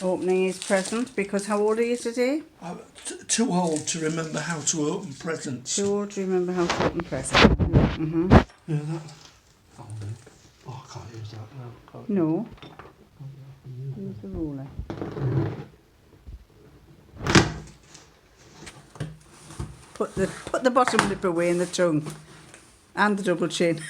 opening his present, because how old are you today? I'm too old to remember how to open presents. Too old to remember how to open presents. Mm-hmm. Yeah, that. Oh, no. Oh, I can't use that now. Can't No. Use the ruler. Put the bottom lip away in the tongue. And the double chin.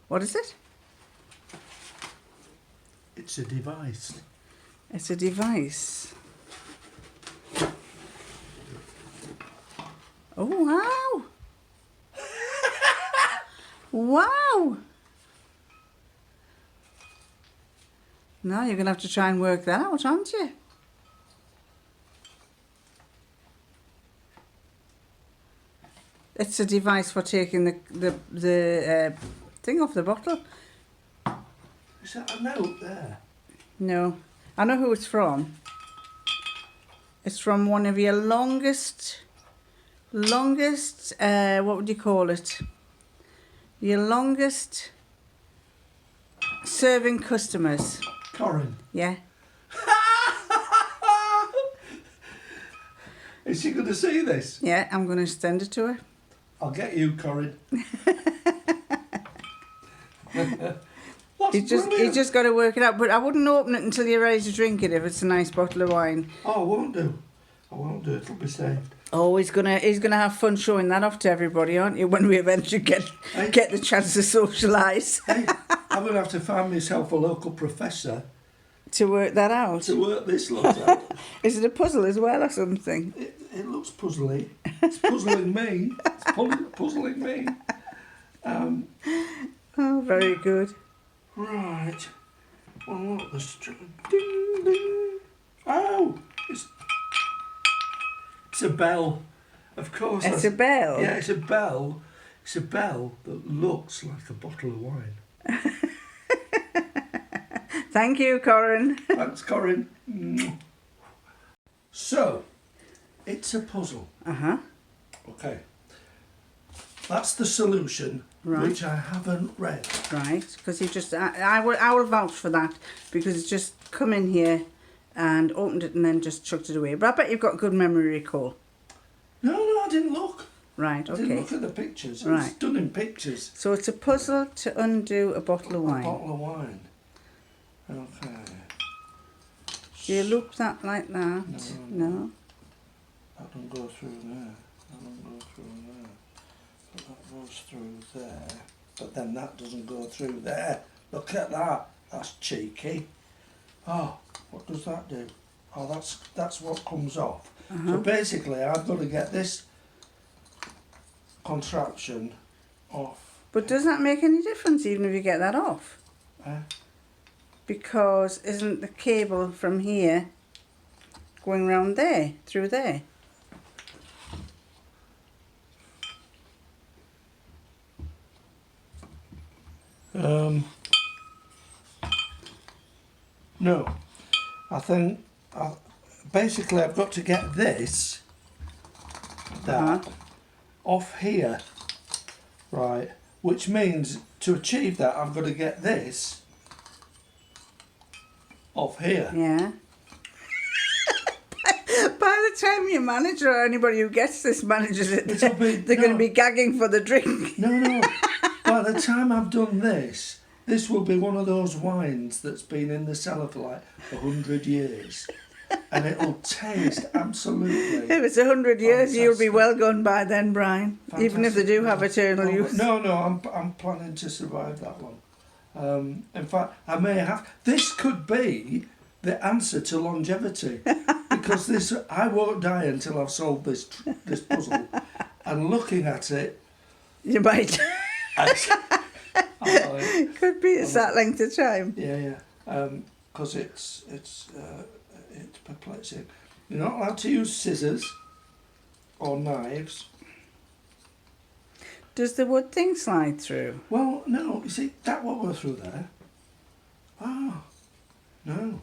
What is it? It's a device. It's a device. Oh, wow. Wow. Now you're going to have to try and work that out, aren't you? It's a device for taking the thing off the bottle. Is that a note there? No. I know who it's from. It's from one of your longest, what would you call it? Your longest serving customers. Corin. Yeah. Is she going to see this? Yeah, I'm going to send it to her. I'll get you, Corin. You just got to work it out. But I wouldn't open it until you're ready to drink it if it's a nice bottle of wine. Oh, I won't do. I won't do. It'll be saved. Oh, he's gonna have fun showing that off to everybody, aren't you? When we eventually get the chance to socialise. Hey, I'm going to have to find myself a local professor to work that out. to work this lot out. Is it a puzzle as well or something? It looks puzzly. It's puzzling me. It's puzzling me. Oh, very good. Right. Well, look, there's... Ding, ding. Oh! It's a bell. Of course. It's a bell? Yeah, it's a bell. It's a bell that looks like a bottle of wine. Thank you, Corin. Thanks, Corin. So, it's a puzzle. Uh-huh. Okay. That's the solution, right, which I haven't read. Right, because you just... I will vouch for that, because it's just come in here and opened it and then just chucked it away. But I bet you've got good memory recall. No, I didn't look. Right, okay. I didn't look at the pictures. Right. It's done in pictures. So it's a puzzle to undo a bottle of wine. A bottle of wine. Okay. Do you loop that like that? No. That doesn't go through there. That doesn't go through there. But that goes through there. But then that doesn't go through there. Look at that. That's cheeky. Oh, what does that do? Oh, that's what comes off. So basically, I've got to get this contraption off. But does that make any difference even if you get that off? Because isn't the cable from here going round there, through there? No. I think basically I've got to get this off here, right, which means to achieve that I've got to get this off here. Yeah. By the time your manager or anybody who gets this manages it, they're going to be gagging for the drink. No. By the time I've done this will be one of those wines that's been in the cellar for like 100 years. And it'll taste absolutely... If it's 100 years, fantastic. You'll be well gone by then, Brian. Fantastic. Even if they do have eternal use. No, I'm planning to survive that one. In fact, I may have... This could be the answer to longevity. Because I won't die until I've solved this puzzle. And looking at it... You might. Could be it's that length of time. Yeah. Because it's perplexing. You're not allowed to use scissors or knives. Does the wood thing slide through? Well, no. You see, that won't go through there. Oh, no.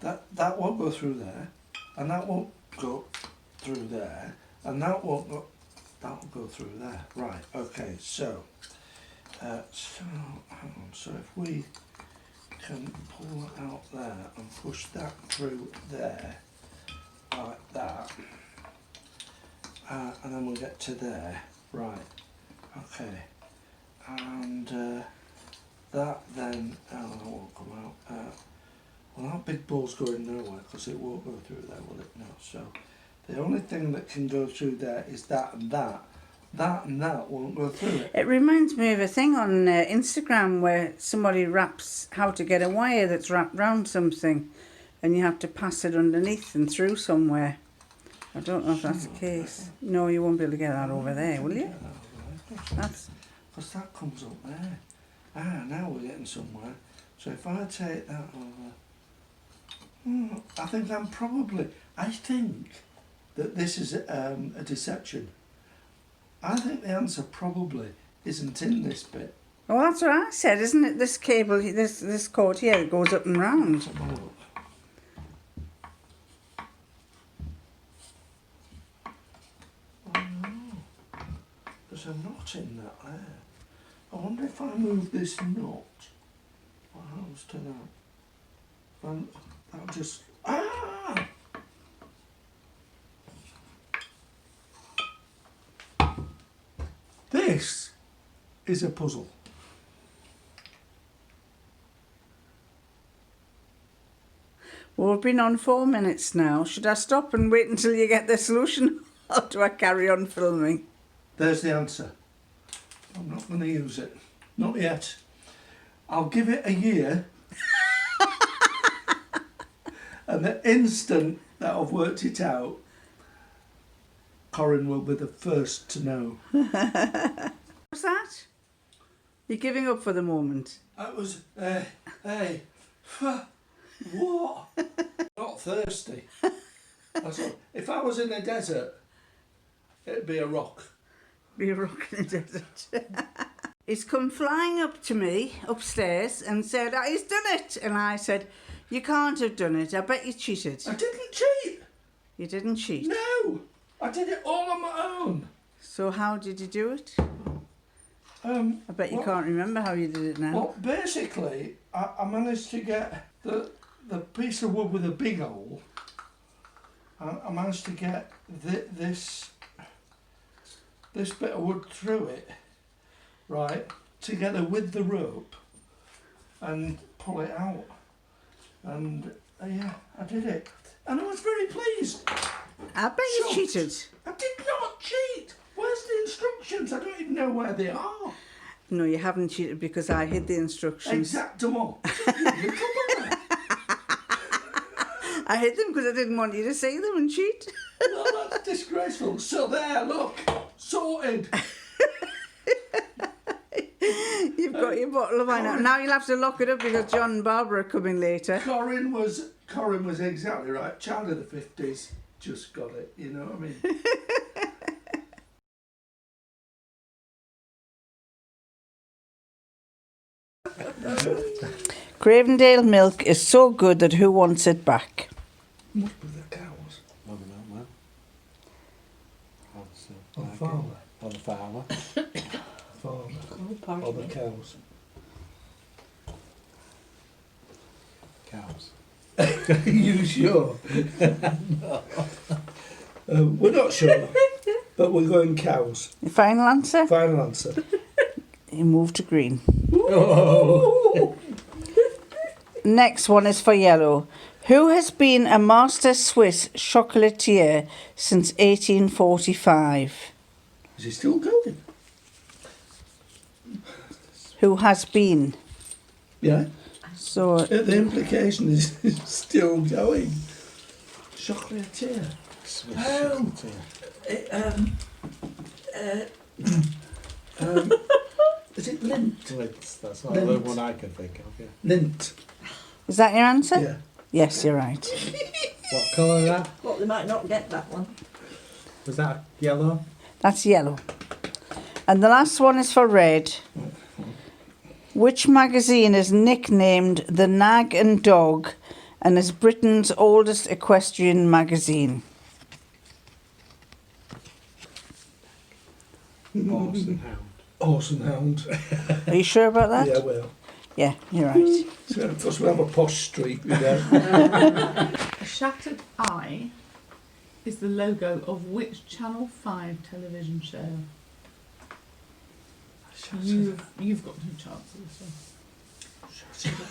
That won't go through there. And that won't go through there. And that won't go, that'll go through there. Right, okay, so, hang on, so if we can pull that out there and push that through there, like that, and then we'll get to there, right, okay, and that then, oh, that won't come out, well that big ball's going nowhere because it won't go through there, will it? No, so the only thing that can go through there is that and that. That and that won't go through it. It reminds me of a thing on Instagram where somebody raps how to get a wire that's wrapped round something and you have to pass it underneath and through somewhere. I don't know if that's the case. No, you won't be able to get that over there, will you? That's because that comes up there. Ah, now we're getting somewhere. So if I take that over, I think I think that this is a deception. I think the answer probably isn't in this bit. well, that's what I said, isn't it? This cable, this cord here, it goes up and round. Let's have a look. Oh no, there's a knot in that there. I wonder if I move this knot, what happens to that? That'll just, This is a puzzle. Well, we've been on 4 minutes now. Should I stop and wait until you get the solution, or do I carry on filming? There's the answer. I'm not going to use it. Not yet. I'll give it a year. And the instant that I've worked it out, Corinne will be the first to know. What's that? You're giving up for the moment. That was, hey, what? Not thirsty. That's all. If I was in a desert, it'd be a rock. Be a rock in the desert. He's come flying up to me upstairs and said, he's done it. And I said, you can't have done it. I bet you cheated. I didn't cheat. You didn't cheat? No, I did it all on my own. So how did you do it? I I bet you can't remember how you did it now. Well, basically, I managed to get the piece of wood with a big hole. I managed to get this bit of wood through it, right, together with the rope, and pull it out. And yeah, I did it, and I was very pleased. I bet you cheated. I did not cheat. Where's the instructions? I don't even know where they are. No, you haven't cheated because I hid the instructions. Exactamo. You come on. I hid them because I didn't want you to see them and cheat. No, that's disgraceful. So there, look, sorted. You've got your bottle of wine out. Now you'll have to lock it up because John and Barbara are coming later. Corinne was exactly right. Child of the 50s, just got it. You know what I mean? Cravendale milk is so good that who wants it back? Must be the cows. Maybe not, man. Or the farmer. Or the farmer. Farmer. Or the cows. Cows. You sure? No. We're not sure, but we're going cows. Your final answer? Final answer. You move to green. Oh. Next one is for yellow. Who has been a master Swiss chocolatier since 1845? Is he still going? Who has been? Yeah. So The implication is it's still going. Chocolatier. Swiss Oh. chocolatier. Is it lint? That's not the Lint. one I can think of, yeah. Lint. is that your answer? Yeah. Yes, you're right. What colour is that? Well, they might not get that one. Was that yellow? That's yellow. And the last one is for red. Which magazine is nicknamed The Nag and Dog and is Britain's oldest equestrian magazine? Horse and hound. Horse and hound. Are you sure about that? Yeah, well. Yeah, you're right. Because we have a posh street, you know. A shattered eye is the logo of which Channel 5 television show? You've got two chances. Shattered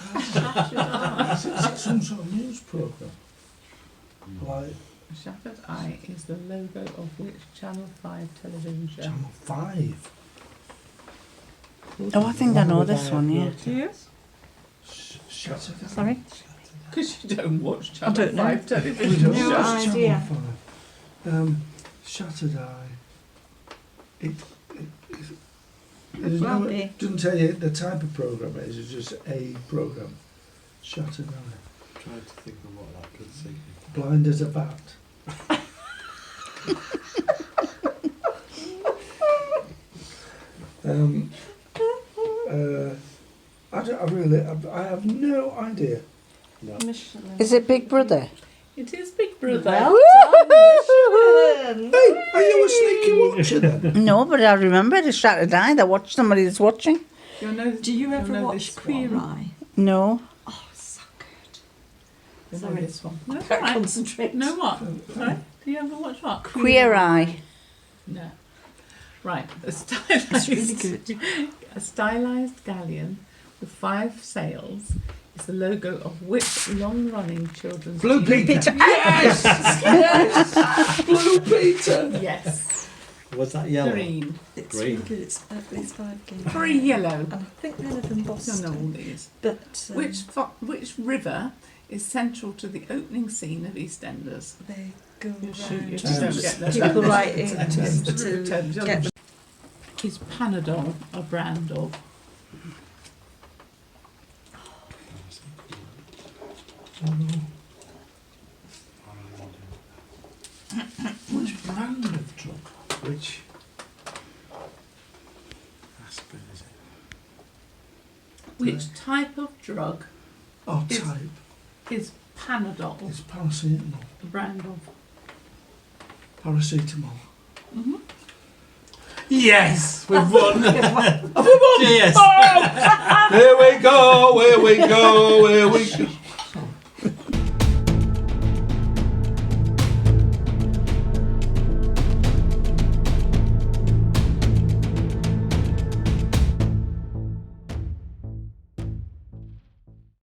eye. Is it some sort of news programme? Like A shattered eye is the logo of which Channel 5 television show? Channel 5. Oh, I think I know this one, yeah. Yes. Shattered Eye. Sorry? Because you don't watch I Channel don't know. 5 We television don't shows. watch Channel idea. 5. Shattered Eye. It Well, be. doesn't tell you the type of programme it is, it's just a programme. Shattered Eye. Trying to think of what that could see. Blind as a bat. I have no idea. No. Michelin. Is it Big Brother? It is Big Brother. Well done, Michelin. Hey, are you a sneaky watcher then? No, but I remember the Shattered Eye. I watched somebody that's watching. You'll know, Do you ever you'll know watch this Queer one. Eye? No. Oh, so good. You'll know Sorry. this one. No, Can't right. concentrate. No what? Sorry? Do you ever watch what? Queer Eye. No. Right. That's really good. A stylised galleon with 5 sails is the logo of which long-running children's Blue TV Peter. Yes! Yes! Blue Peter. Yes. Was that yellow? Green. It's Green. really good. It's 5 games. 3 yellow. And I think they live in You'll know all Boston. these. But Which river is central to the opening scene of EastEnders? they go You'll shoot you around. if you don't get them. People write in Thames. to Thames. get them. Is Panadol a brand of? Which brand of drug? Which aspirin is it? Which type of drug Oh, Is- type. is Panadol It's paracetamol. a brand of? Paracetamol. Mm-hmm. Yes, we've won. Have we won? Yes. Here we go, here we go, here we go.